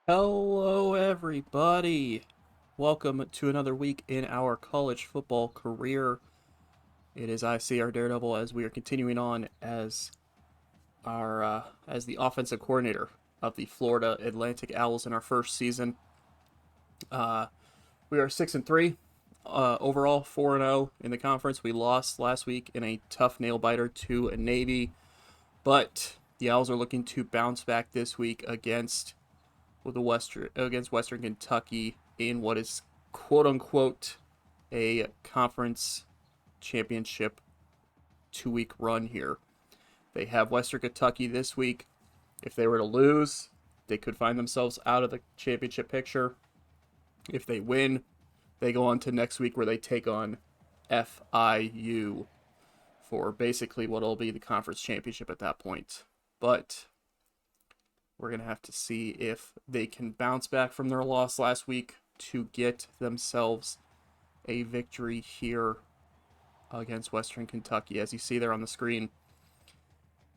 Hello, everybody. Welcome to another week in our college football career. It is our Daredevil as we are continuing on as as the offensive coordinator of the Florida Atlantic Owls in our first season. Uh, we are 6-3 overall, 4-0 in the conference. We lost last week in a tough nail biter to a Navy, but the Owls are looking to bounce back this week against Western Kentucky in what is quote unquote a conference championship 2 week run here. They have Western Kentucky this week. If they were to lose, they could find themselves out of the championship picture. If they win, they go on to next week where they take on FIU for basically what will be the conference championship at that point. But we're going to have to see if they can bounce back from their loss last week to get themselves a victory here against Western Kentucky. As you see there on the screen,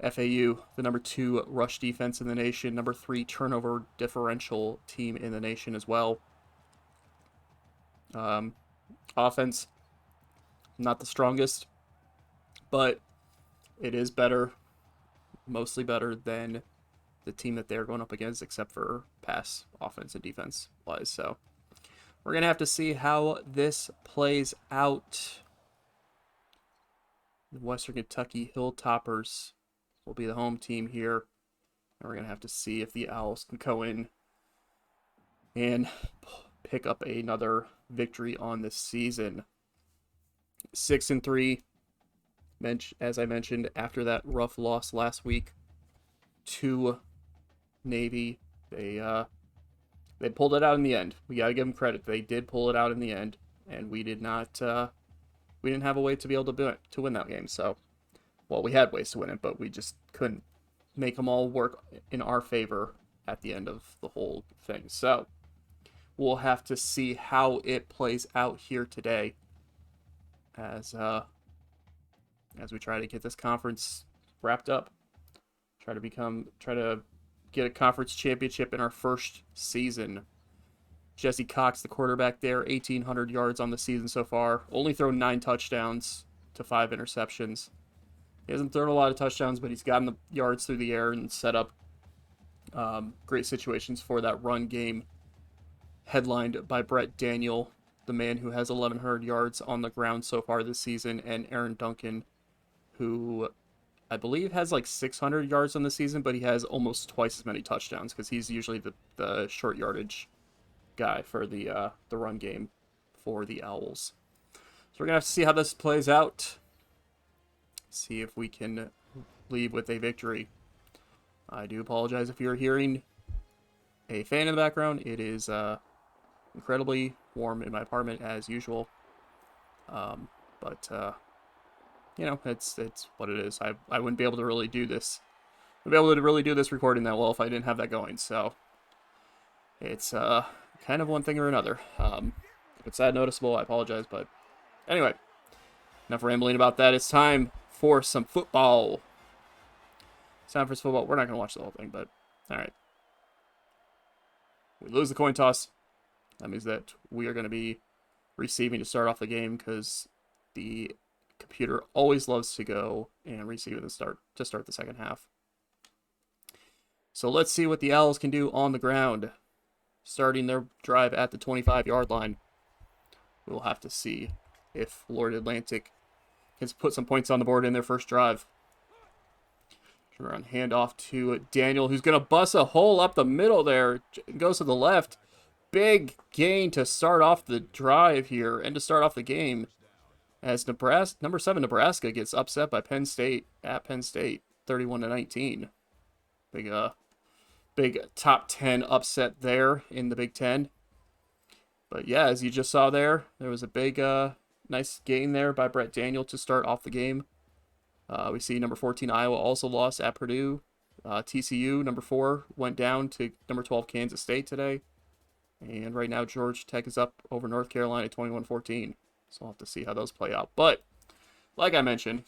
FAU, the number 2 rush defense in the nation, number 3 turnover differential team in the nation as well. Offense, not the strongest, but it is better, mostly better than the team that they're going up against, except for pass offense and defense wise. So we're going to have to see how this plays out. The Western Kentucky Hilltoppers will be the home team here. And we're going to have to see if the Owls can go in and pick up another victory on this season. 6-3, as I mentioned, after that rough loss last week to Navy. They pulled it out in the end. We gotta give them credit. They did pull it out in the end, and we didn't have a way to be able to win that game. So, well, we had ways to win it, but we just couldn't make them all work in our favor at the end of the whole thing. So, we'll have to see how it plays out here today, as we try to get this conference wrapped up. Try to get a conference championship in our first season. Jesse Cox, the quarterback there, 1,800 yards on the season so far. Only thrown 9 touchdowns to 5 interceptions. He hasn't thrown a lot of touchdowns, but he's gotten the yards through the air and set up great situations for that run game. Headlined by Brett Daniel, the man who has 1,100 yards on the ground so far this season, and Aaron Duncan, who I believe has like 600 yards on the season, but he has almost twice as many touchdowns because he's usually the short yardage guy for the run game for the Owls. So we're gonna have to see how this plays out. See if we can leave with a victory. I do apologize if you're hearing a fan in the background. It is incredibly warm in my apartment as usual. But you know, it's what it is. I wouldn't be able to really do this. I'd be able to really do this recording that well if I didn't have that going. So it's kind of one thing or another. If it's that noticeable, I apologize. But anyway, enough rambling about that. It's time for some football. It's time for some football. We're not going to watch the whole thing, but all right. We lose the coin toss. That means that we are going to be receiving to start off the game because the computer always loves to go and receive at the start to start the second half. So let's see what the Owls can do on the ground. Starting their drive at the 25-yard line. We'll have to see if Florida Atlantic can put some points on the board in their first drive. Run handoff to Daniel, who's going to bust a hole up the middle there. Goes to the left. Big gain to start off the drive here and to start off the game. As number 7 Nebraska gets upset by Penn State at Penn State, 31-19. Big top 10 upset there in the Big Ten. But yeah, as you just saw there was a big, nice gain there by Brett Daniel to start off the game. We see number 14 Iowa also lost at Purdue. TCU, number 4, went down to number 12 Kansas State today. And right now Georgia Tech is up over North Carolina 21-14. So we'll have to see how those play out. But like I mentioned,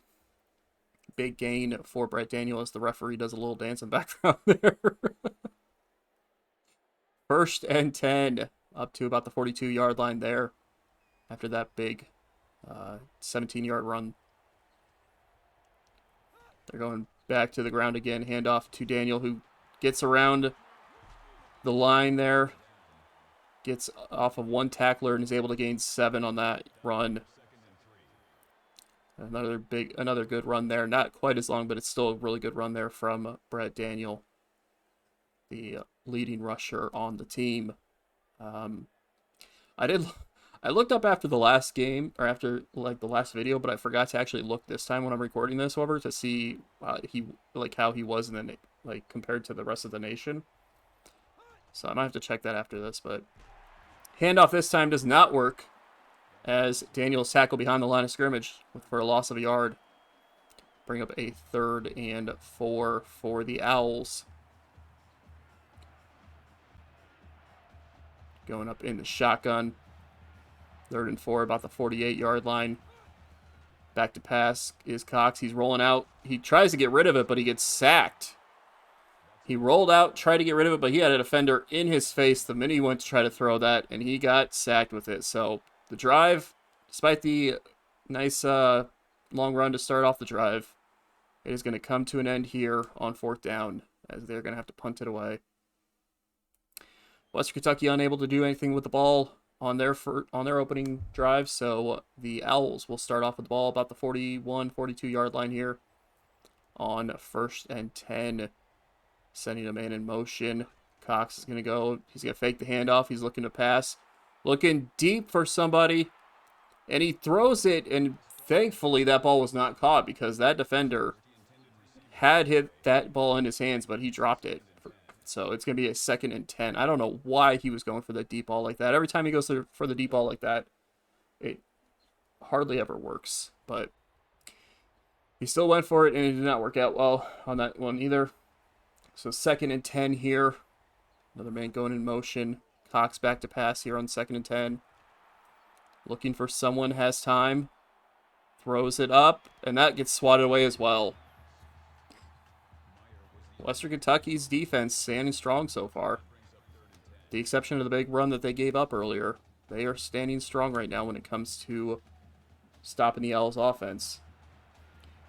big gain for Brett Daniel as the referee does a little dance in the background there. First and 10, up to about the 42-yard line there after that big 17-yard run. They're going back to the ground again. Handoff to Daniel, who gets around the line there. Gets off of one tackler and is able to gain 7 on that run. Another good run there. Not quite as long, but it's still a really good run there from Brett Daniel, the leading rusher on the team. I looked up after the last game, or after like the last video, but I forgot to actually look this time when I'm recording this over to see how he was in the compared to the rest of the nation. So I might have to check that after this, but handoff this time does not work as Daniel's tackled behind the line of scrimmage for a loss of a yard. Bring up a 3rd and 4 for the Owls. Going up in the shotgun. 3rd and 4, about the 48-yard line. Back to pass is Cox. He's rolling out. He tries to get rid of it, but he gets sacked. He rolled out, tried to get rid of it, but he had a defender in his face the minute he went to try to throw that, and he got sacked with it. So the drive, despite the nice long run to start off the drive, it is going to come to an end here on 4th down, as they're going to have to punt it away. Western Kentucky unable to do anything with the ball on their opening drive, so the Owls will start off with the ball about the 41, 42-yard line here on 1st and 10. Sending a man in motion. Cox is going to go. He's going to fake the handoff. He's looking to pass. Looking deep for somebody. And he throws it, and thankfully that ball was not caught because that defender had hit that ball in his hands, but he dropped it. So it's going to be a 2nd and 10. I don't know why he was going for the deep ball like that. Every time he goes for the deep ball like that, it hardly ever works. But he still went for it, and it did not work out well on that one either. So 2nd and 10 here. Another man going in motion. Cox back to pass here on 2nd and 10. Looking for someone, has time. Throws it up, and that gets swatted away as well. Western Kentucky's defense standing strong so far. The exception of the big run that they gave up earlier. They are standing strong right now when it comes to stopping the Owls offense.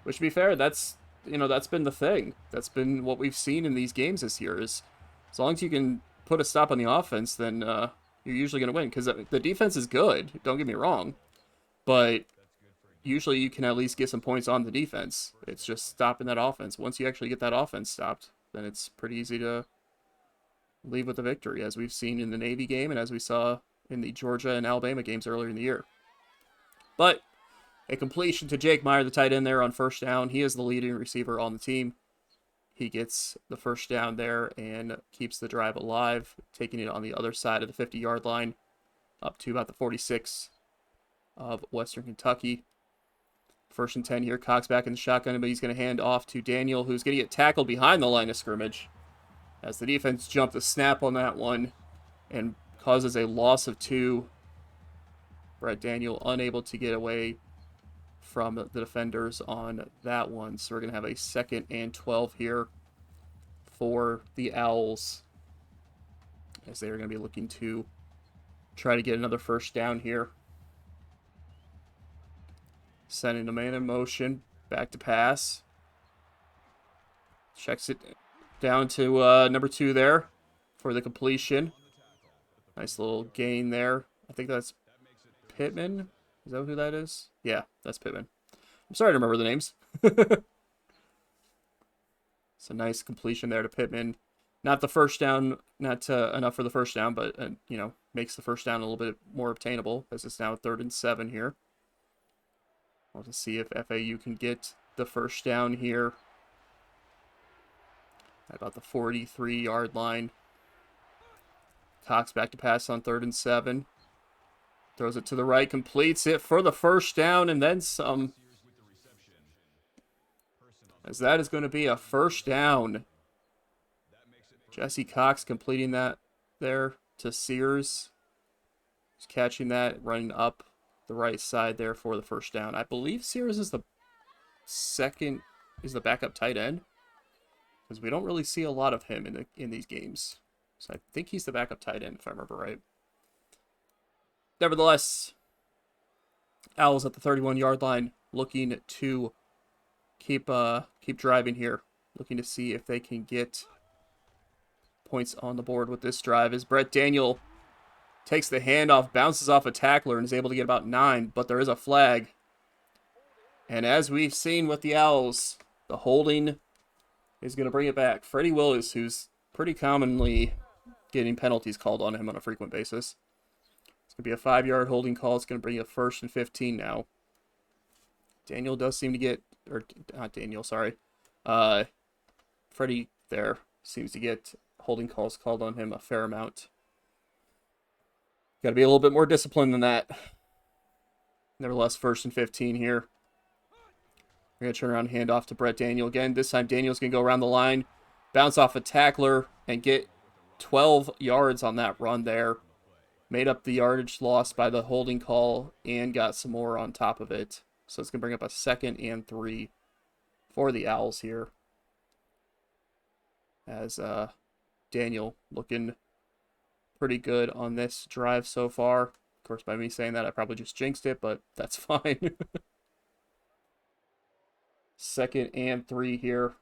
Which, to be fair, that's been the thing. That's been what we've seen in these games this year. Is as long as you can put a stop on the offense, then you're usually going to win. Because the defense is good, don't get me wrong. But usually you can at least get some points on the defense. It's just stopping that offense. Once you actually get that offense stopped, then it's pretty easy to leave with a victory, as we've seen in the Navy game and as we saw in the Georgia and Alabama games earlier in the year. But a completion to Jake Meyer, the tight end there on 1st down. He is the leading receiver on the team. He gets the 1st down there and keeps the drive alive, taking it on the other side of the 50-yard line up to about the 46 of Western Kentucky. 1st and 10 here. Cox back in the shotgun, but he's going to hand off to Daniel, who's going to get tackled behind the line of scrimmage as the defense jumped the snap on that one and causes a loss of 2. Brett Daniel unable to get away from the defenders on that one. So we're going to have a 2nd and 12 here for the Owls, as they are going to be looking to try to get another 1st down here. Sending a man in motion, back to pass. Checks it down to number 2 there for the completion. Nice little gain there. I think that's Pittman. Is that who that is? Yeah, that's Pittman. I'm sorry to remember the names. It's a nice completion there to Pittman. Not the 1st down, not enough for the 1st down, but makes the 1st down a little bit more obtainable, as it's now 3rd and 7 here. We'll just see if FAU can get the 1st down here at about the 43-yard line. Cox back to pass on 3rd and 7. Throws it to the right, completes it for the 1st down, and then some. As that is going to be a 1st down. Jesse Cox completing that there to Sears. He's catching that, running up the right side there for the 1st down. I believe Sears is the backup tight end, because we don't really see a lot of him in these games. So I think he's the backup tight end, if I remember right. Nevertheless, Owls at the 31-yard line, looking to keep driving here, looking to see if they can get points on the board with this drive. As Brett Daniel takes the handoff, bounces off a tackler, and is able to get about 9, but there is a flag. And as we've seen with the Owls, the holding is going to bring it back. Freddie Willis, who's pretty commonly getting penalties called on him on a frequent basis. It's going to be a 5-yard holding call. It's going to bring you a 1st and 15 now. Daniel does seem to get, or not Daniel, sorry. Freddie there seems to get holding calls called on him a fair amount. Got to be a little bit more disciplined than that. Nevertheless, 1st and 15 here. We're going to turn around and hand off to Brett Daniel again. This time Daniel's going to go around the line, bounce off a tackler, and get 12 yards on that run there. Made up the yardage lost by the holding call and got some more on top of it. So it's going to bring up a 2nd and 3 for the Owls here. As Daniel looking pretty good on this drive so far. Of course, by me saying that, I probably just jinxed it, but that's fine. 2nd and 3 here.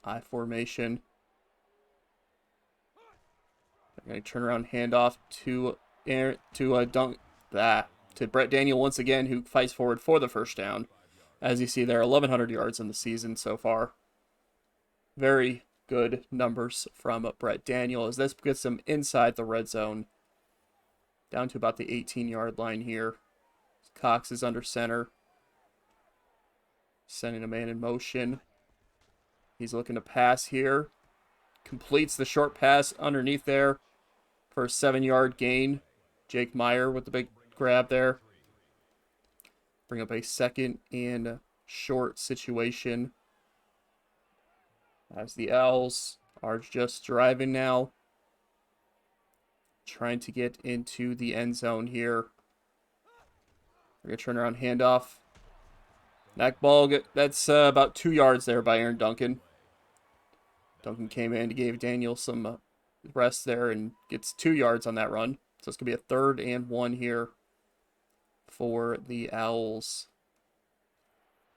I formation. I'm going to turn around, handoff to Brett Daniel once again, who fights forward for the 1st down. As you see there, 1,100 yards in the season so far. Very good numbers from Brett Daniel as this gets him inside the red zone. Down to about the 18-yard line here. Cox is under center. Sending a man in motion. He's looking to pass here. Completes the short pass underneath there for a 7-yard gain. Jake Meyer with the big grab there. Bring up a 2nd and short situation. As the Owls are just driving now. Trying to get into the end zone here. We're going to turn around, handoff. That ball, that's about 2 yards there by Aaron Duncan. Duncan came in and gave Daniel some rest there and gets 2 yards on that run. So it's going to be a 3rd and 1 here for the Owls.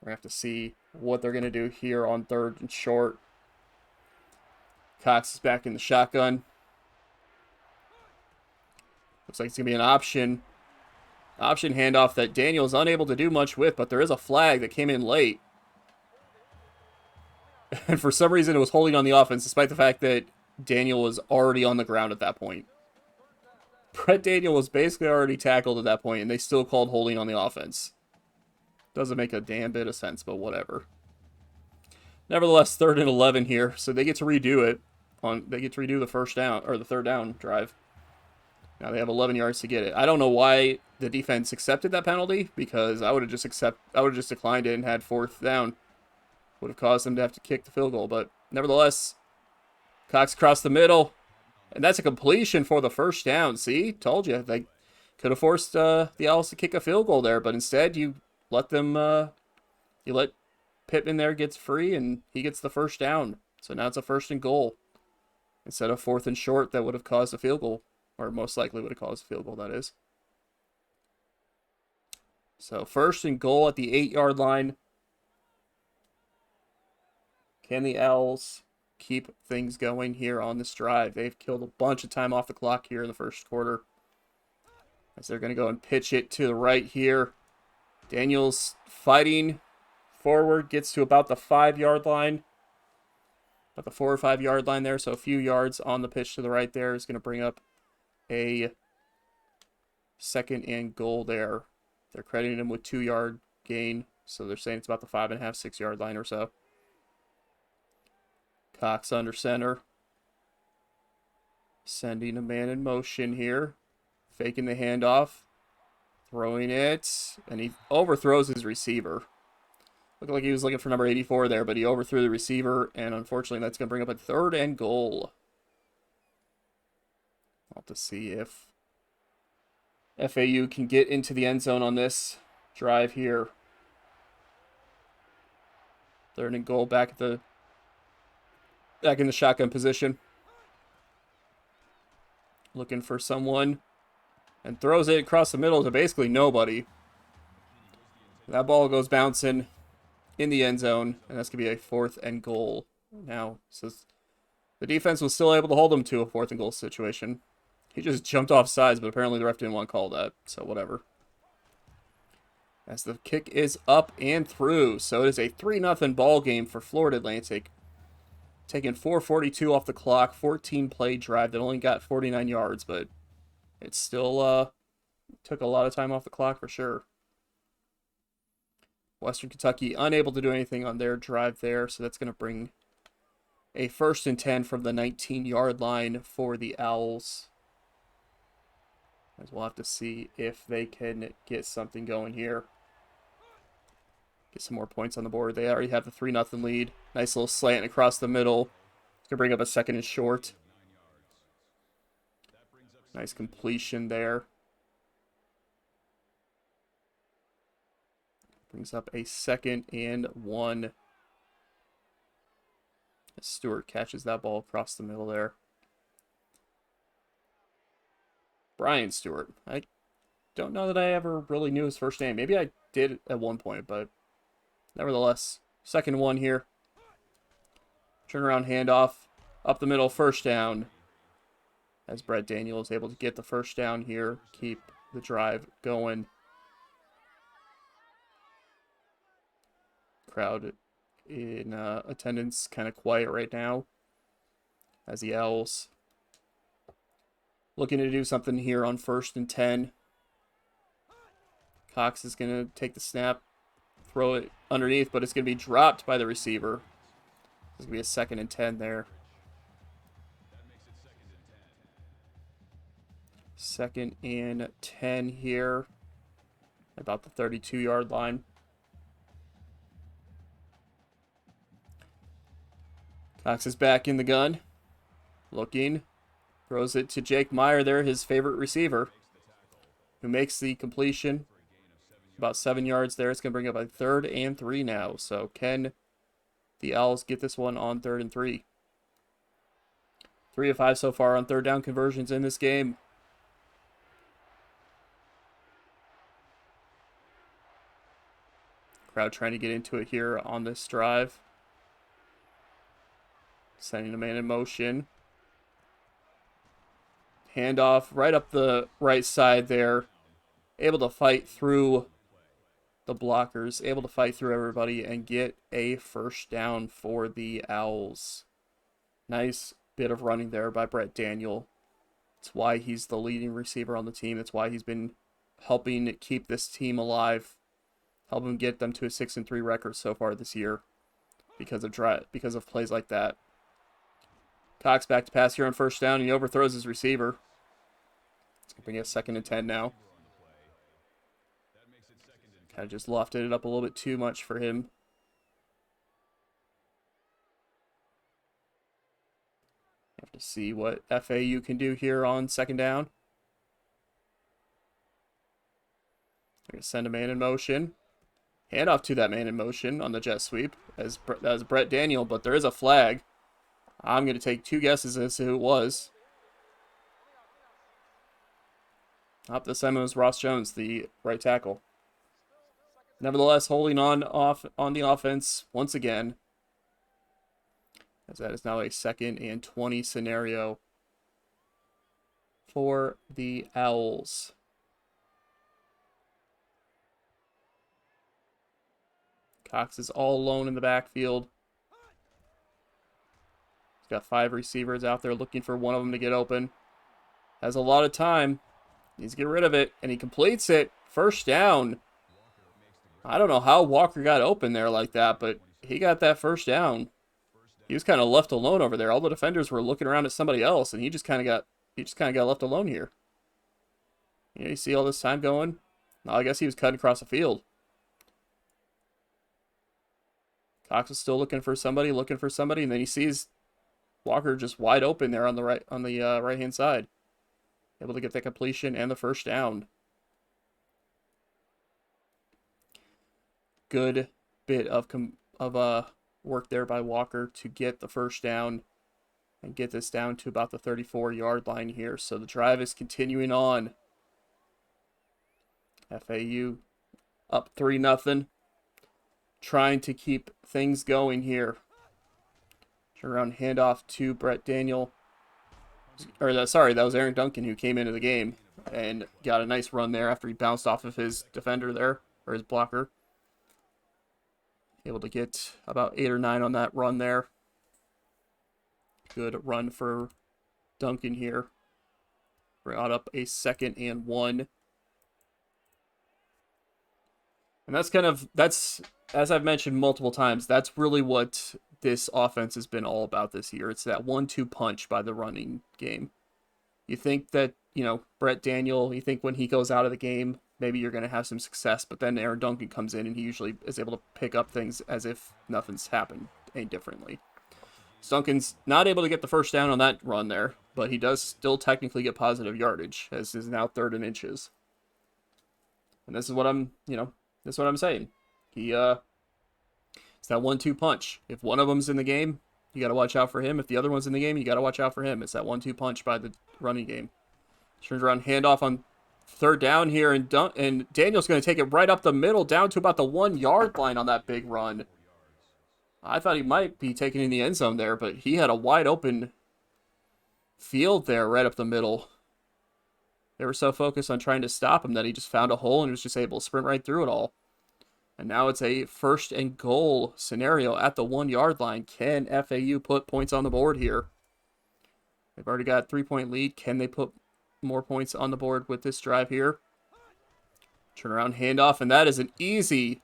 We're going to have to see what they're going to do here on 3rd and short. Cox is back in the shotgun. Looks like it's going to be an option handoff that Daniel's unable to do much with, but there is a flag that came in late. And for some reason, it was holding on the offense, despite the fact that Daniel was already on the ground at that point. Brett Daniel was basically already tackled at that point, and they still called holding on the offense. Doesn't make a damn bit of sense, but whatever. Nevertheless, 3rd and 11 here, so they get to redo it. They get to redo the 1st down, or the 3rd down drive. Now they have 11 yards to get it. I don't know why the defense accepted that penalty, because I would have just declined it and had 4th down. Would have caused them to have to kick the field goal, but nevertheless, Cox across the middle, and that's a completion for the 1st down. See, told you they could have forced the Owls to kick a field goal there, but instead you let them, you let Pittman there gets free and he gets the 1st down. So now it's a 1st and goal instead of 4th and short that would have caused a field goal, or most likely would have caused a field goal. That is. So 1st and goal at the 8-yard line. Can the Owls keep things going here on this drive? They've killed a bunch of time off the clock here in the 1st quarter. As they're going to go and pitch it to the right here. Daniels fighting forward, gets to about the 5-yard line. About the 4 or 5-yard line there, so a few yards on the pitch to the right there is going to bring up a 2nd and goal there. They're crediting him with 2-yard gain, so they're saying it's about the 5.5, 6-yard line or so. Cox under center. Sending a man in motion here. Faking the handoff. Throwing it. And he overthrows his receiver. Looked like he was looking for number 84 there, but he overthrew the receiver. And unfortunately, that's going to bring up a 3rd and goal. I'll have to see if FAU can get into the end zone on this drive here. 3rd and goal back at the Back in the shotgun position. Looking for someone. And throws it across the middle to basically nobody. That ball goes bouncing in the end zone. And that's going to be a 4th and goal. Now, so the defense was still able to hold him to a 4th and goal situation. He just jumped off sides, but apparently the ref didn't want to call that. So whatever. As the kick is up and through. So it is a 3-0 ball game for Florida Atlantic. Taking 4:42 off the clock. 14-play drive that only got 49 yards, but it still took a lot of time off the clock for sure. Western Kentucky unable to do anything on their drive there, so that's going to bring a 1st and 10 from the 19-yard line for the Owls. As we'll have to see if they can get something going here. Get some more points on the board. They already have the 3-0 lead. Nice little slant across the middle. Gonna bring up a 2nd and short. Nice completion there. Brings up a 2nd and 1. Stewart catches that ball across the middle there. Brian Stewart. I don't know that I ever really knew his first name. Maybe I did at one point, but nevertheless, 2nd 1 here. Turnaround handoff. Up the middle, 1st down. As Brett Daniel is able to get the 1st down here. Keep the drive going. Crowd in attendance kind of quiet right now. As the Owls looking to do something here on 1st and 10. Cox is going to take the snap. Throw it underneath, but it's going to be dropped by the receiver. There's going to be a 2nd and 10 there. 2nd and 10 here. About the 32-yard line. Cox is back in the gun. Looking. Throws it to Jake Meyer there, his favorite receiver. Who makes the completion. About 7 yards there. It's going to bring up a 3rd and 3 now. So can the Owls get this one on 3rd and 3? 3 of 5 so far on 3rd down conversions in this game. Crowd trying to get into it here on this drive. Sending a man in motion. Handoff right up the right side there. Able to fight through the blockers. Able to fight through everybody and get a 1st down for the Owls. Nice bit of running there by Brett Daniel. That's why he's the leading receiver on the team. That's why he's been helping keep this team alive. Helping get them to a 6-3 record so far this year. Because of plays like that. Cox back to pass here on 1st down. And he overthrows his receiver. It's going to bring a 2nd and 10 now. Kind of just lofted it up a little bit too much for him. Have to see what FAU can do here on 2nd down. They're going to send a man in motion. Handoff to that man in motion on the jet sweep as Brett Daniel, but there is a flag. I'm going to take 2 guesses as to who it was. Up this time it was Ross Jones, the right tackle. Nevertheless, holding on the offense once again. As that is now a 2nd and 20 scenario for the Owls. Cox is all alone in the backfield. He's got 5 receivers out there looking for one of them to get open. Has a lot of time. Needs to get rid of it, and he completes it. 1st down. I don't know how Walker got open there like that, but he got that 1st down. He was kind of left alone over there. All the defenders were looking around at somebody else, and he just kind of got left alone here. You see all this time going? Well, I guess he was cutting across the field. Cox is still looking for somebody, and then he sees Walker just wide open there on the right-hand side. Able to get the completion and the 1st down. Good bit of work there by Walker to get the first down and get this down to about the 34-yard line here. So the drive is continuing on. FAU up 3-0. Trying to keep things going here. Turn around handoff to Brett Daniel. Sorry, that was Aaron Duncan who came into the game and got a nice run there after he bounced off of his defender there, or his blocker. Able to get about 8 or 9 on that run there. Good run for Duncan here. Brought up a 2nd and 1. And that's, as I've mentioned multiple times, that's really what this offense has been all about this year. It's that 1-2 punch by the running game. You think that, Brett Daniel, you think when he goes out of the game, maybe you're going to have some success, but then Aaron Duncan comes in and he usually is able to pick up things as if nothing's happened any differently. So Duncan's not able to get the first down on that run there, but he does still technically get positive yardage, as is now 3rd and inches. And this is what I'm saying. It's that 1-2 punch. If one of them's in the game, you got to watch out for him. If the other one's in the game, you got to watch out for him. It's that 1-2 punch by the running game. Turns around, handoff on 3rd down here, and Daniel's going to take it right up the middle, down to about the 1-yard line on that big run. I thought he might be taking in the end zone there, but he had a wide open field there right up the middle. They were so focused on trying to stop him that he just found a hole and was just able to sprint right through it all. And now it's a 1st and goal scenario at the 1-yard line. Can FAU put points on the board here? They've already got a 3-point lead. Can they put more points on the board with this drive here? Turn around handoff, and that is an easy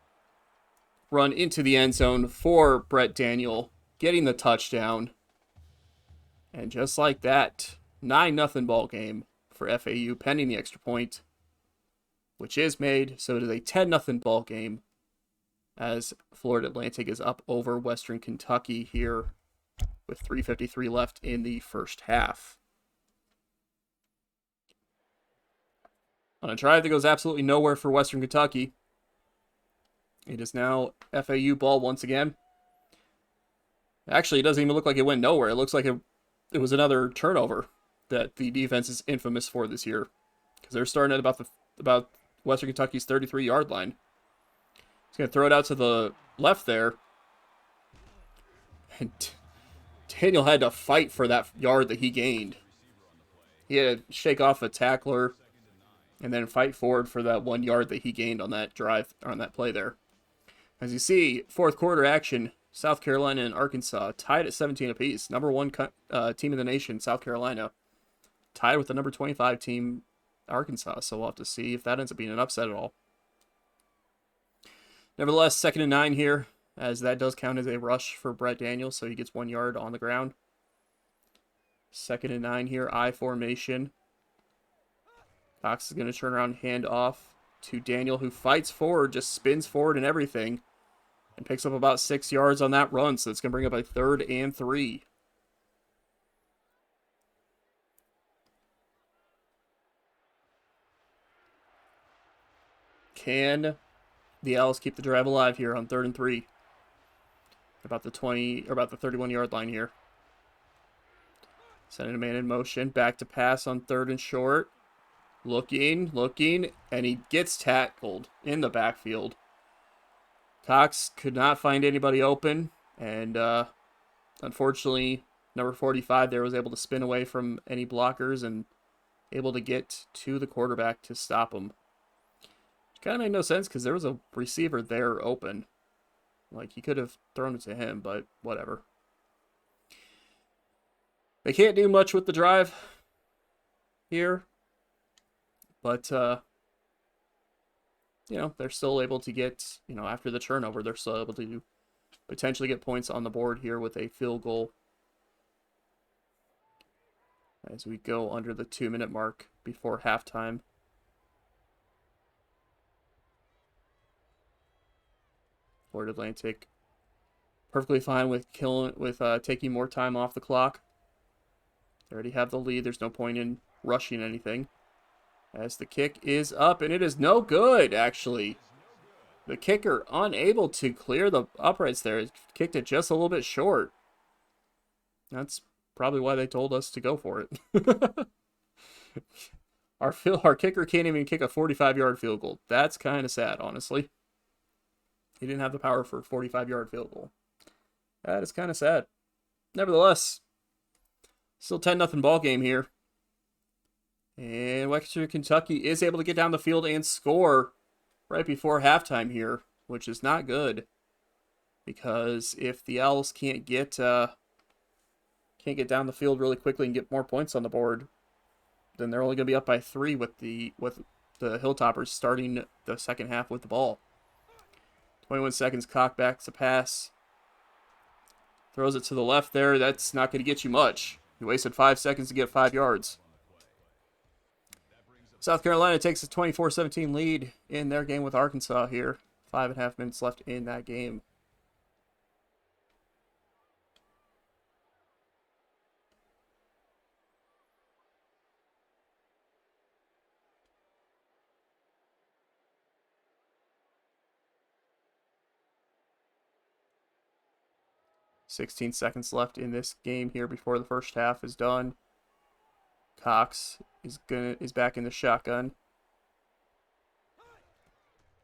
run into the end zone for Brett Daniel, getting the touchdown. And just like that, 9-0 ball game for FAU, pending the extra point, which is made. So it is a 10-0 ball game as Florida Atlantic is up over Western Kentucky here with 3:53 left in the first half. On a drive that goes absolutely nowhere for Western Kentucky, it is now FAU ball once again. Actually, it doesn't even look like it went nowhere. It looks like it was another turnover that the defense is infamous for this year, because they're starting at about Western Kentucky's 33-yard line. He's going to throw it out to the left there. And Daniel had to fight for that yard that he gained. He had to shake off a tackler and then fight forward for that 1 yard that he gained on that drive, on that play there. As you see, 4th quarter action, South Carolina and Arkansas tied at 17 apiece. Number 1 team in the nation, South Carolina, tied with the number 25 team, Arkansas. So we'll have to see if that ends up being an upset at all. Nevertheless, 2nd and 9 here, as that does count as a rush for Brett Daniels, so he gets 1 yard on the ground. 2nd and 9 here, I formation. Cox is going to turn around, hand off to Daniel, who fights forward, just spins forward and everything, and picks up about 6 yards on that run, so it's going to bring up a 3rd and 3. Can the Owls keep the drive alive here on 3rd and 3? About the 31-yard line here. Sending a man in motion. Back to pass on 3rd and short. Looking, and he gets tackled in the backfield. Cox could not find anybody open, and unfortunately, number 45 there was able to spin away from any blockers and able to get to the quarterback to stop him. Kind of made no sense because there was a receiver there open. Like, he could have thrown it to him, but whatever. They can't do much with the drive here. But, they're still able to get, after the turnover, they're still able to potentially get points on the board here with a field goal. As we go under the 2-minute mark before halftime. Florida Atlantic perfectly fine with taking more time off the clock. They already have the lead. There's no point in rushing anything. As the kick is up, and it is no good, actually. The kicker unable to clear the uprights there. Kicked it just a little bit short. That's probably why they told us to go for it. Our kicker can't even kick a 45-yard field goal. That's kind of sad, honestly. He didn't have the power for a 45-yard field goal. That is kind of sad. Nevertheless, still 10-0 ball game here. And Western Kentucky is able to get down the field and score right before halftime here, which is not good. Because if the Owls can't get down the field really quickly and get more points on the board, then they're only going to be up by 3 with the Hilltoppers starting the second half with the ball. 21 seconds, Cock backs a pass. Throws it to the left there. That's not going to get you much. You wasted 5 seconds to get 5 yards. South Carolina takes a 24-17 lead in their game with Arkansas here. 5.5 minutes left in that game. "16 seconds left in this game here before the first half is done. Cox is back in the shotgun.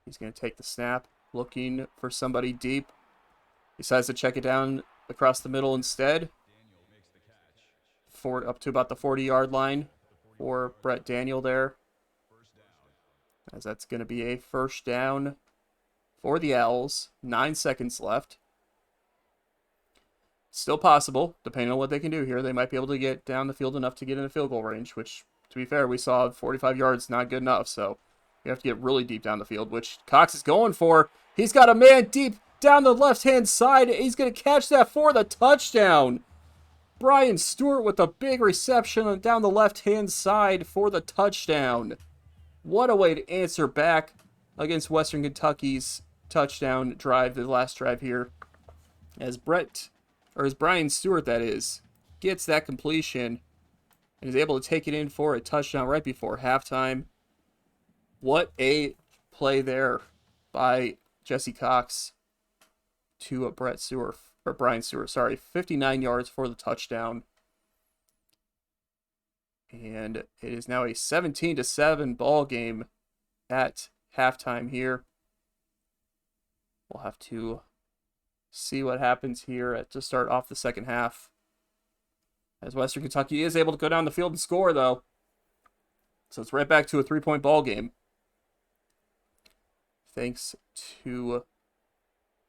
He's going to take the snap, looking for somebody deep. Decides to check it down across the middle instead. Up to about the 40-yard line for Brett Daniel there. As that's going to be a first down for the Owls. 9 seconds left. Still possible, depending on what they can do here. They might be able to get down the field enough to get in a field goal range, which, to be fair, we saw 45 yards, not good enough. So you have to get really deep down the field, which Cox is going for. He's got a man deep down the left-hand side. He's going to catch that for the touchdown. Brian Stewart with a big reception down the left-hand side for the touchdown. What a way to answer back against Western Kentucky's touchdown drive, the last drive here. As Brian Stewart, that is, gets that completion and is able to take it in for a touchdown right before halftime. What a play there by Jesse Cox to Brian Stewart, sorry. 59 yards for the touchdown. And it is now a 17-7 ball game at halftime here. We'll have to see what happens here to start off the second half. As Western Kentucky is able to go down the field and score, though. So it's right back to a 3-point ball game. Thanks to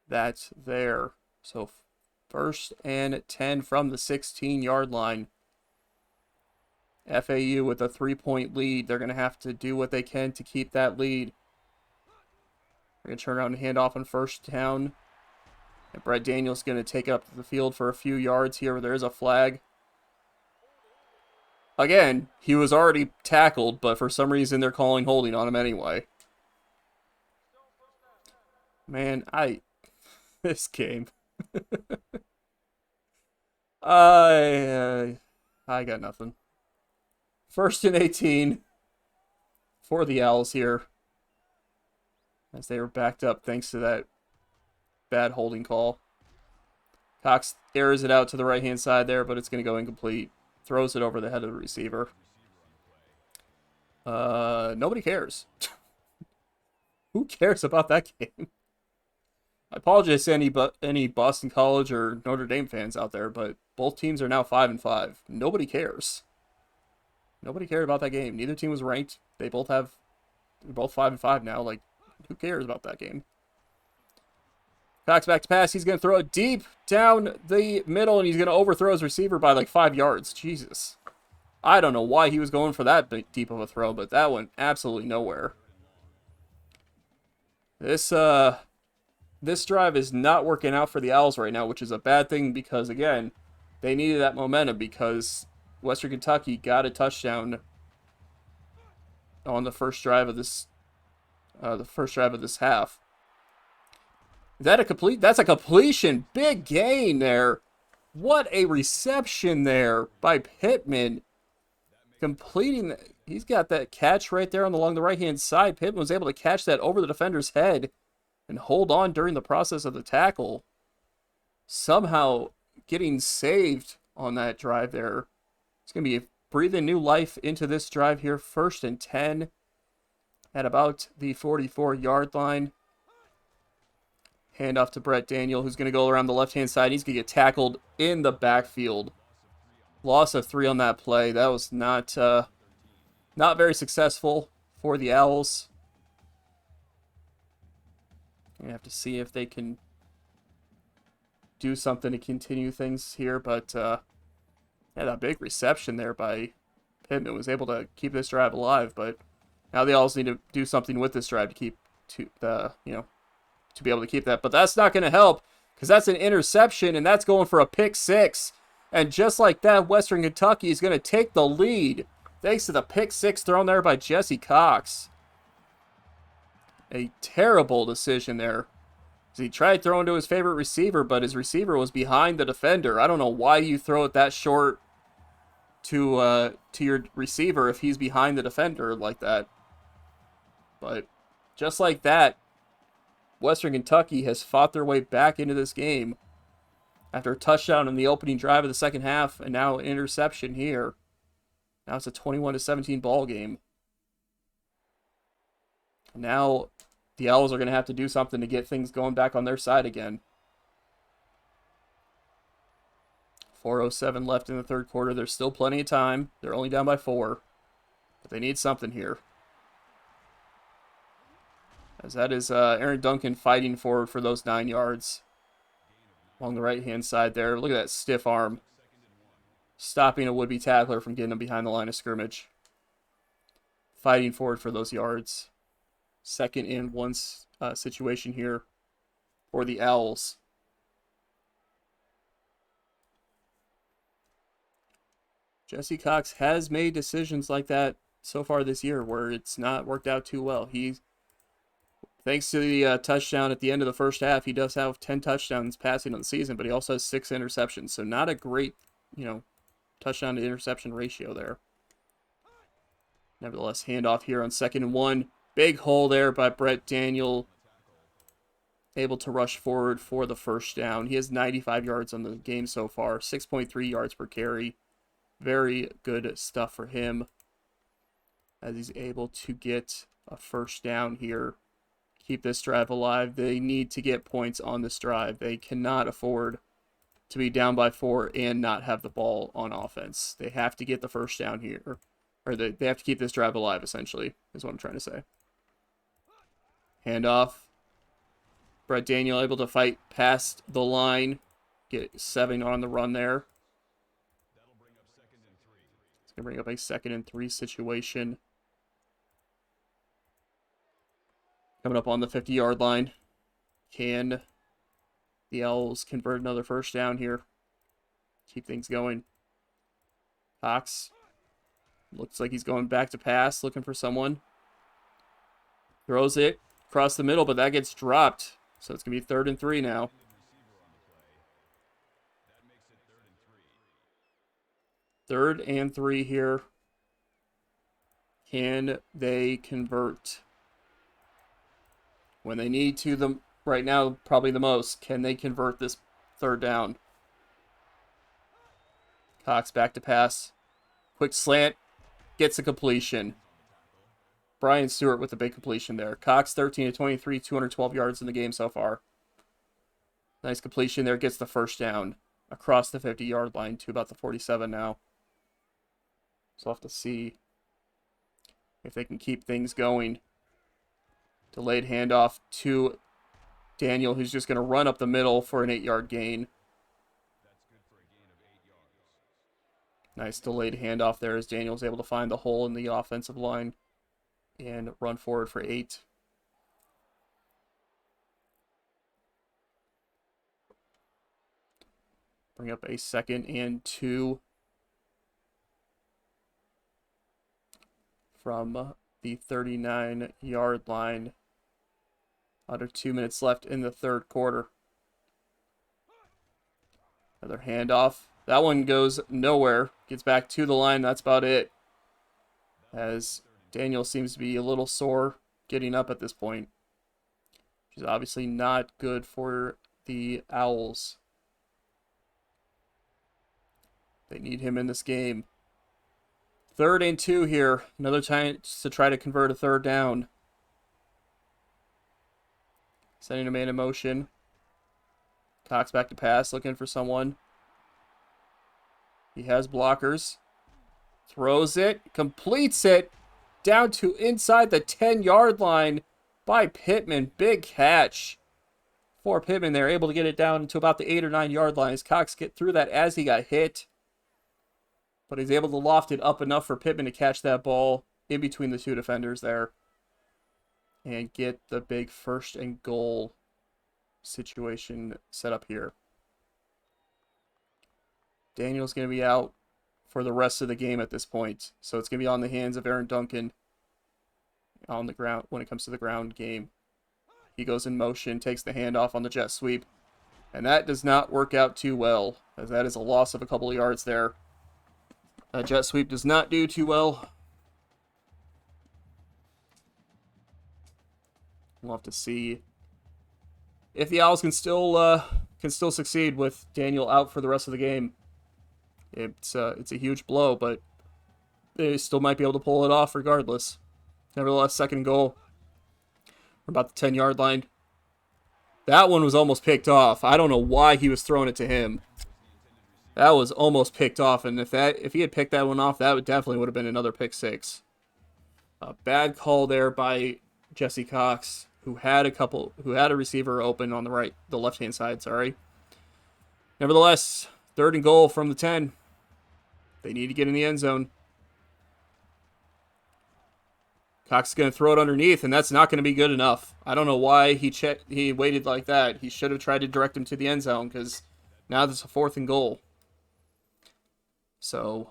that there. So 1st and 10 from the 16-yard line. FAU with a 3-point lead. They're going to have to do what they can to keep that lead. They're going to turn around and hand off on first down. And Brett Daniels going to take it up the field for a few yards here where there is a flag. Again, he was already tackled, but for some reason they're calling holding on him anyway. Man, this game. I got nothing. 1st and 18 for the Owls here. As they were backed up thanks to that bad holding call. Cox airs it out to the right-hand side there, but it's going to go incomplete. Throws it over the head of the receiver. Nobody cares. Who cares about that game? I apologize to any Boston College or Notre Dame fans out there, but both teams are now 5-5. Nobody cares. Nobody cared about that game. Neither team was ranked. They're both 5-5 now. Like, who cares about that game? Cox back to pass. He's going to throw it deep down the middle, and he's going to overthrow his receiver by like 5 yards. Jesus. I don't know why he was going for that deep of a throw, but that went absolutely nowhere. This drive is not working out for the Owls right now, which is a bad thing because, again, they needed that momentum because Western Kentucky got a touchdown on the first drive of this half. Is that a complete? That's a completion. Big gain there. What a reception there by Pittman. Completing. He's got that catch right there along the right-hand side. Pittman was able to catch that over the defender's head and hold on during the process of the tackle. Somehow getting saved on that drive there. It's going to be breathing new life into this drive here. 1st and 10 at about the 44-yard line. Hand off to Brett Daniel, who's going to go around the left-hand side. He's going to get tackled in the backfield. Loss of 3 on that play. That was not very successful for the Owls. You have to see if they can do something to continue things here, but yeah, that big reception there by Pittman was able to keep this drive alive. But now the Owls need to do something with this drive to keep to be able to keep that. But that's not going to help, because that's an interception, and that's going for a pick 6. And just like that, Western Kentucky is going to take the lead thanks to the pick 6 thrown there by Jesse Cox. A terrible decision there. He tried throwing to his favorite receiver, but his receiver was behind the defender. I don't know why you throw it that short to your receiver if he's behind the defender like that. But just like that, Western Kentucky has fought their way back into this game after a touchdown in the opening drive of the second half, and now an interception here. Now it's a 21-17 ball game. Now the Owls are going to have to do something to get things going back on their side again. 4:07 left in the third quarter. There's still plenty of time. They're only down by 4. But they need something here. As that is Aaron Duncan fighting forward for those 9 yards. Along the right-hand side there. Look at that stiff arm. Stopping a would-be tackler from getting him behind the line of scrimmage. Fighting forward for those yards. 2nd and 1 situation here for the Owls. Jesse Cox has made decisions like that so far this year where it's not worked out too well. Thanks to the touchdown at the end of the first half, he does have 10 touchdowns passing on the season, but he also has 6 interceptions. So not a great, touchdown to interception ratio there. Nevertheless, handoff here on 2nd and 1. Big hole there by Brett Daniel. Able to rush forward for the first down. He has 95 yards on the game so far. 6.3 yards per carry. Very good stuff for him, as he's able to get a first down here. Keep this drive alive. They need to get points on this drive. They cannot afford to be down by 4 and not have the ball on offense. They have to get the first down here. Or they have to keep this drive alive, essentially, is what I'm trying to say. Handoff. Brett Daniel able to fight past the line. Get 7 on the run there. It's going to bring up a 2nd and 3 situation. Coming up on the 50-yard line. Can the Owls convert another first down here? Keep things going. Cox. Looks like he's going back to pass, looking for someone. Throws it across the middle, but that gets dropped. So it's going to be 3rd and 3 now. 3rd and 3 here. Can they convert? When they need to, them right now, probably the most. Can they convert this 3rd down? Cox back to pass. Quick slant. Gets a completion. Brian Stewart with a big completion there. Cox 13 of 23, 212 yards in the game so far. Nice completion there. Gets the first down across the 50-yard line to about the 47 now. So we'll have to see if they can keep things going. Delayed handoff to Daniel, who's just going to run up the middle for an 8-yard gain. Nice delayed handoff there as Daniel's able to find the hole in the offensive line and run forward for 8. Bring up a 2nd and 2 from the 39-yard line. Under 2 minutes left in the third quarter. Another handoff. That one goes nowhere. Gets back to the line. That's about it. As Daniel seems to be a little sore getting up at this point. which is obviously not good for the Owls. They need him in this game. 3rd and 2 here. Another chance to try to convert a 3rd down. Sending a man in motion. Cox back to pass, looking for someone. He has blockers. Throws it, completes it, down to inside the 10-yard line by Pittman. Big catch for Pittman. They're able to get it down to about the 8 or 9-yard line as Cox get through that as he got hit. But he's able to loft it up enough for Pittman to catch that ball in between the 2 defenders there and get the big 1st and goal situation set up here. Daniel's going to be out for the rest of the game at this point. So it's going to be on the hands of Aaron Duncan on the ground when it comes to the ground game. He goes in motion, takes the handoff on the jet sweep. And that does not work out too well, as that is a loss of a couple of yards there. That jet sweep does not do too well. We'll have to see if the Owls can still succeed with Daniel out for the rest of the game. It's a huge blow, but they still might be able to pull it off regardless. Nevertheless, 2nd and goal. We're about the 10-yard line. That one was almost picked off. I don't know why he was throwing it to him. That was almost picked off, and if he had picked that one off, that would have been another pick 6. A bad call there by Jesse Cox, who had a receiver open on the left-hand side, sorry. Nevertheless, 3rd and goal from the 10. They need to get in the end zone. Cox is going to throw it underneath, and that's not going to be good enough. I don't know why he waited like that. He should have tried to direct him to the end zone, because now there's a 4th and goal. So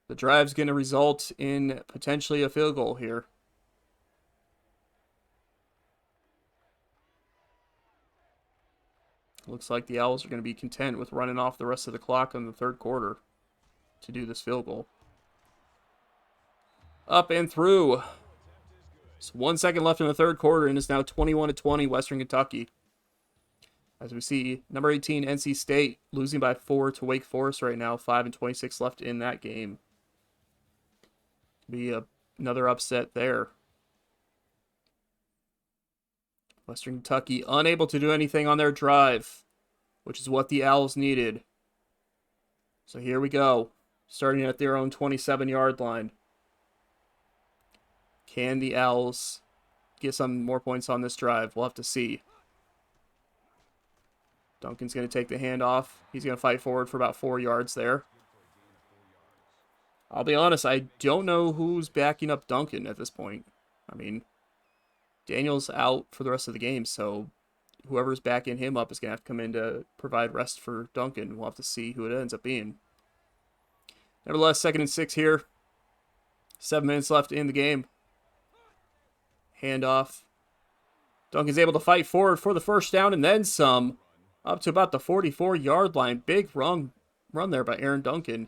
the drive's going to result in potentially a field goal here. Looks like the Owls are going to be content with running off the rest of the clock in the 3rd quarter to do this field goal. Up and through. So 1 second left in the 3rd quarter, and it's now 21-20 Western Kentucky. As we see, number 18, NC State, losing by 4 to Wake Forest right now. 5-26 left in that game. Be another upset there. Western Kentucky unable to do anything on their drive, which is what the Owls needed. So here we go, starting at their own 27-yard line. Can the Owls get some more points on this drive? We'll have to see. Duncan's going to take the handoff. He's going to fight forward for about 4 yards there. I'll be honest, I don't know who's backing up Duncan at this point. I mean, Daniel's out for the rest of the game, so whoever's backing him up is going to have to come in to provide rest for Duncan. We'll have to see who it ends up being. Nevertheless, 2nd and 6 here. 7 minutes left in the game. Handoff. Duncan's able to fight forward for the 1st down and then some. Up to about the 44-yard line. Big run there by Aaron Duncan.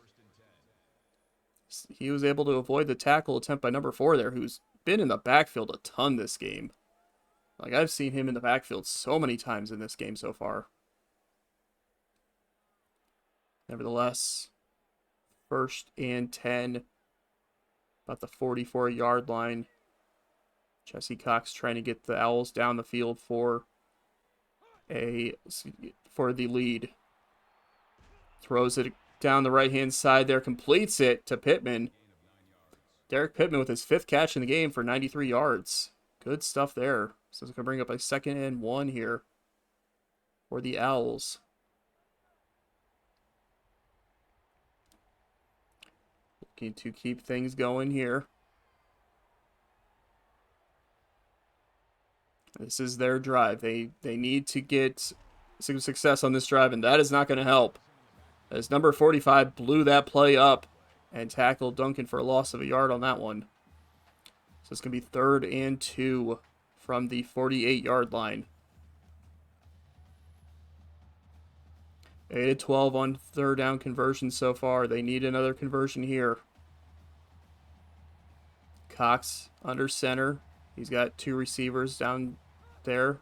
He was able to avoid the tackle attempt by number 4 there, who's been in the backfield a ton this game. Like, I've seen him in the backfield so many times in this game so far. Nevertheless, 1st and 10. About the 44-yard line. Jesse Cox trying to get the Owls down the field for the lead. Throws it down the right-hand side there, completes it to Pittman. Derek Pittman with his 5th catch in the game for 93 yards. Good stuff there. So it's going to bring up a 2nd and 1 here for the Owls. Looking to keep things going here. This is their drive. They need to get some success on this drive, and that is not going to help. As number 45 blew that play up and tackled Duncan for a loss of a yard on that one. So it's going to be 3rd and 2 from the 48-yard line. 8-12 on 3rd down conversion so far. They need another conversion here. Cox under center. He's got 2 receivers down there.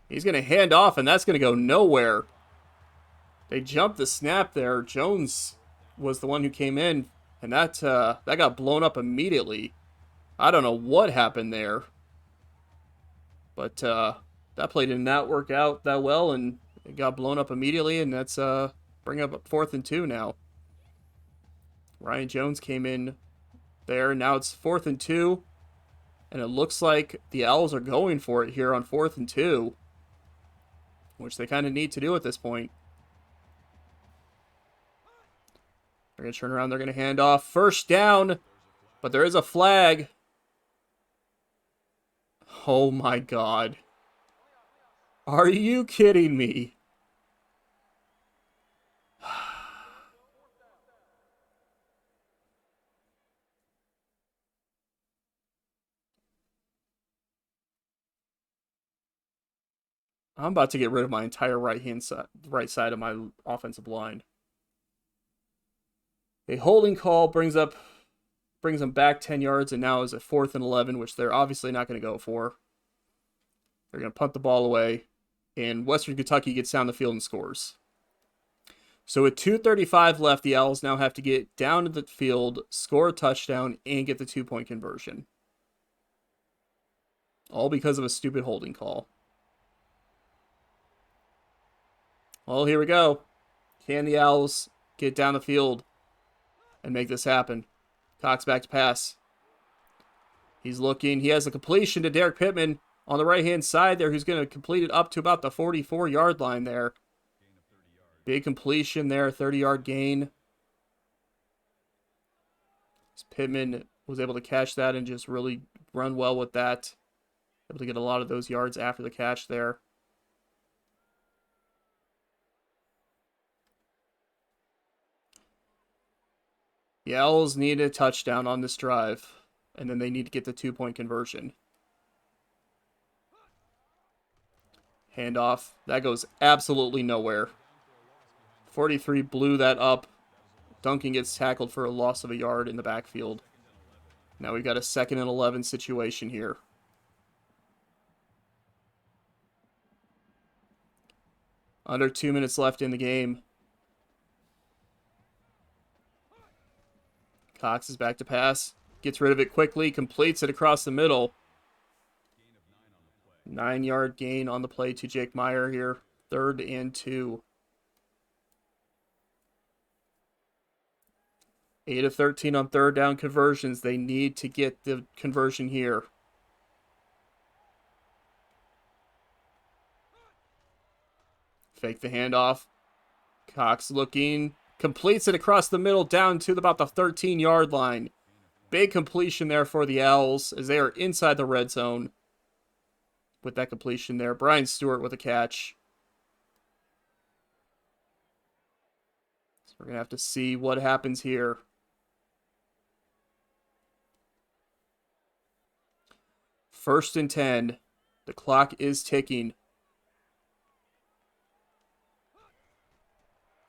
He's going to hand off, and that's going to go nowhere. They jumped the snap there. Jones was the one who came in, and that got blown up immediately. I don't know what happened there. But that play did not work out that well, and it got blown up immediately, and that's bring up 4th and 2 now. Ryan Jones came in there. Now it's 4th and 2, and it looks like the Owls are going for it here on 4th and 2, which they kind of need to do at this point. They're going to turn around. They're going to hand off. 1st down, but there is a flag. Oh my God. Are you kidding me? I'm about to get rid of my entire right side of my offensive line. A holding call brings them back 10 yards, and now is a 4th and 11, which they're obviously not going to go for. They're going to punt the ball away, and Western Kentucky gets down the field and scores. So with 2:35 left, the Owls now have to get down to the field, score a touchdown, and get the 2-point conversion. All because of a stupid holding call. Well, here we go. Can the Owls get down the field and make this happen? Cox back to pass. He's looking. He has a completion to Derek Pittman on the right-hand side there, who's going to complete it up to about the 44-yard line there. Big completion there, 30-yard gain. Pittman was able to catch that and just really run well with that. Able to get a lot of those yards after the catch there. The Owls need a touchdown on this drive, and then they need to get the 2-point conversion. Handoff. That goes absolutely nowhere. 43 blew that up. Duncan gets tackled for a loss of a yard in the backfield. Now we've got a 2nd and 11 situation here. Under 2 minutes left in the game. Cox is back to pass. Gets rid of it quickly. Completes it across the middle. 9-yard gain on the play to Jake Meyer here. 3rd and 2. 8 of 13 on 3rd down conversions. They need to get the conversion here. Fake the handoff. Cox looking. Completes it across the middle down to about the 13-yard line. Big completion there for the Owls as they are inside the red zone. With that completion there. Brian Stewart with a catch. So we're going to have to see what happens here. First and 10. The clock is ticking.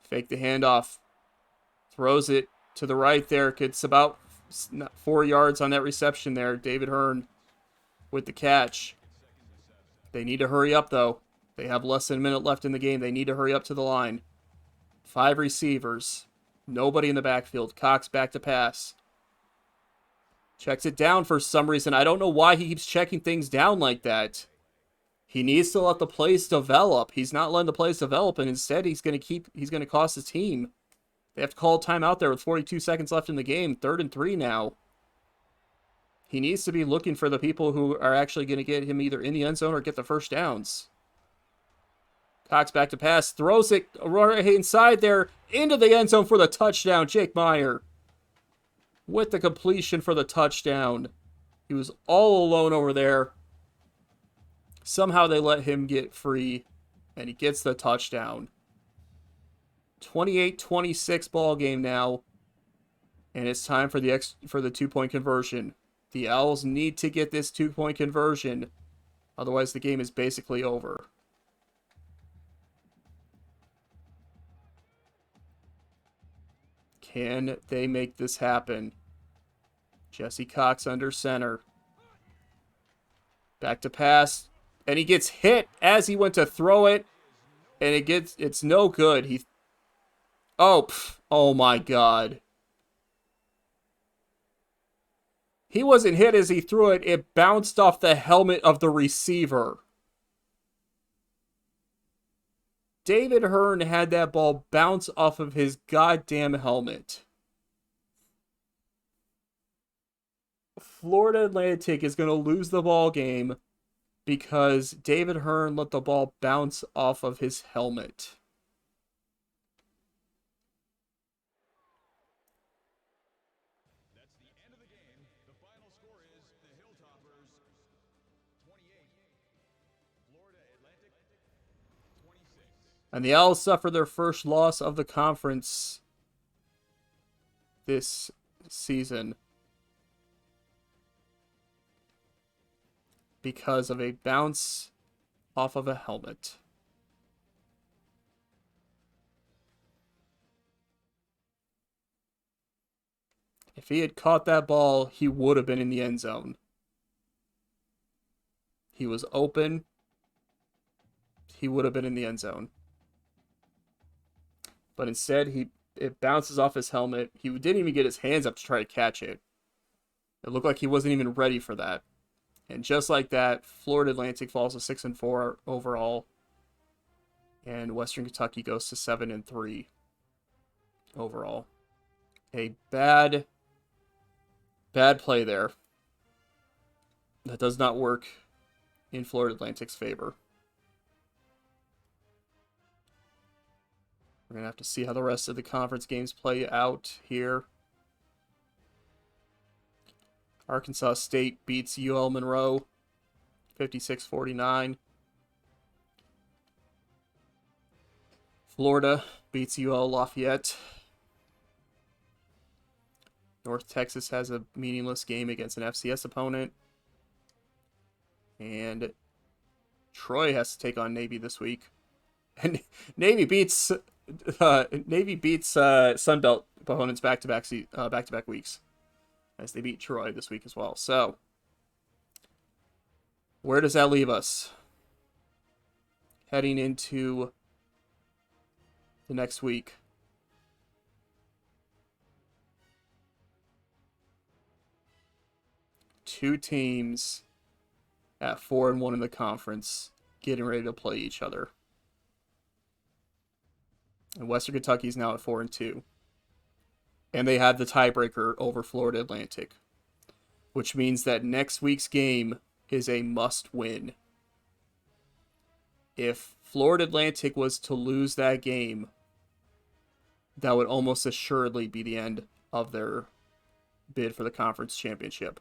Fake the handoff. Throws it to the right there. Gets about 4 yards on that reception there. David Hearn with the catch. They need to hurry up, though. They have less than a minute left in the game. They need to hurry up to the line. 5 receivers. Nobody in the backfield. Cox back to pass. Checks it down for some reason. I don't know why he keeps checking things down like that. He needs to let the plays develop. He's not letting the plays develop, and instead he's going to cost his team. They have to call a timeout there with 42 seconds left in the game. 3rd and 3 now. He needs to be looking for the people who are actually going to get him either in the end zone or get the first downs. Cox back to pass. Throws it right inside there into the end zone for the touchdown. Jake Meyer with the completion for the touchdown. He was all alone over there. Somehow they let him get free, and he gets the touchdown. 28-26 ball game now, and it's time for the 2-point conversion. The Owls need to get this 2-point conversion, otherwise the game is basically over. Can they make this happen? Jesse Cox under center. Back to pass. And he gets hit as he went to throw it. And it's no good. Oh my God. He wasn't hit as he threw it. It bounced off the helmet of the receiver. David Hearn had that ball bounce off of his goddamn helmet. Florida Atlantic is going to lose the ball game because David Hearn let the ball bounce off of his helmet. That's the end of the game. The final score is the Hilltoppers 28, Florida Atlantic 26. And the Owls suffer their first loss of the conference this season because of a bounce off of a helmet. If he had caught that ball, he would have been in the end zone. He was open. He would have been in the end zone. But instead, it bounces off his helmet. He didn't even get his hands up to try to catch it. It looked like he wasn't even ready for that. And just like that, Florida Atlantic falls to 6-4 overall. And Western Kentucky goes to 7-3 overall. A bad play there. That does not work in Florida Atlantic's favor. We're going to have to see how the rest of the conference games play out here. Arkansas State beats UL Monroe 56-49. Florida beats UL Lafayette. North Texas has a meaningless game against an FCS opponent. And Troy has to take on Navy this week. And Navy beats Sunbelt opponents back-to-back weeks, as they beat Troy this week as well. So, where does that leave us? Heading into the next week. Two teams at 4-1 in the conference getting ready to play each other. And Western Kentucky is now at 4-2. And they have the tiebreaker over Florida Atlantic, which means that next week's game is a must-win. If Florida Atlantic was to lose that game, that would almost assuredly be the end of their bid for the conference championship.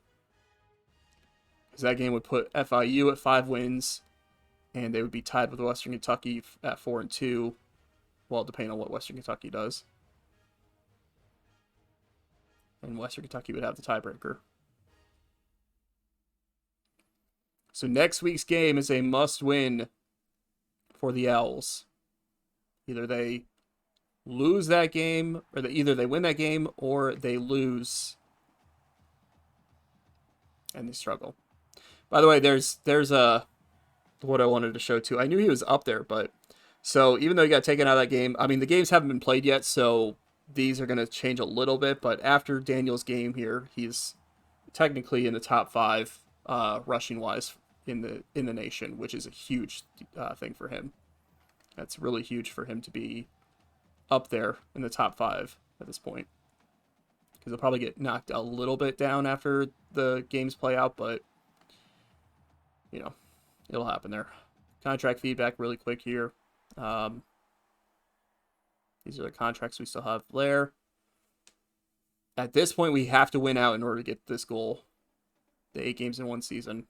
Because that game would put FIU at 5 wins, and they would be tied with Western Kentucky at 4-2. Well, depending on what Western Kentucky does. And Western Kentucky would have the tiebreaker. So next week's game is a must-win for the Owls. Either they lose that game, or either they win that game, or they lose and they struggle. By the way, there's what I wanted to show too. I knew he was up there, but so even though he got taken out of that game, I mean, the games haven't been played yet, so these are going to change a little bit. But after Daniel's game here, he's technically in the top 5 rushing-wise in the nation, which is a huge thing for him. That's really huge for him to be up there in the top 5 at this point. Because he'll probably get knocked a little bit down after the games play out, but, you know, it'll happen there. Contract feedback really quick here. These are the contracts we still have there. At this point, we have to win out in order to get this goal. The 8 games in one season.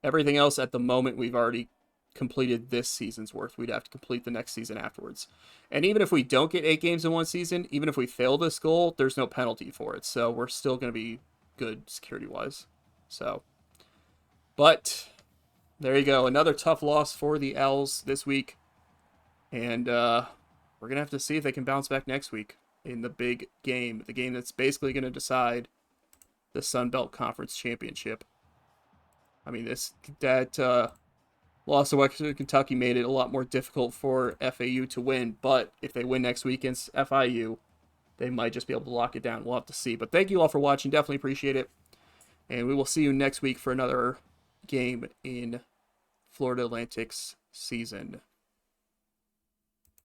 Everything else at the moment, we've already completed this season's worth. We'd have to complete the next season afterwards. And even if we don't get 8 games in one season, even if we fail this goal, there's no penalty for it. So we're still going to be good security-wise. So, but there you go. Another tough loss for the Owls this week. And we're going to have to see if they can bounce back next week in the big game. The game that's basically going to decide the Sun Belt Conference Championship. I mean, Loss to Western Kentucky made it a lot more difficult for FAU to win, but if they win next week against FIU, they might just be able to lock it down. We'll have to see. But thank you all for watching. Definitely appreciate it. And we will see you next week for another game in Florida Atlantic's season.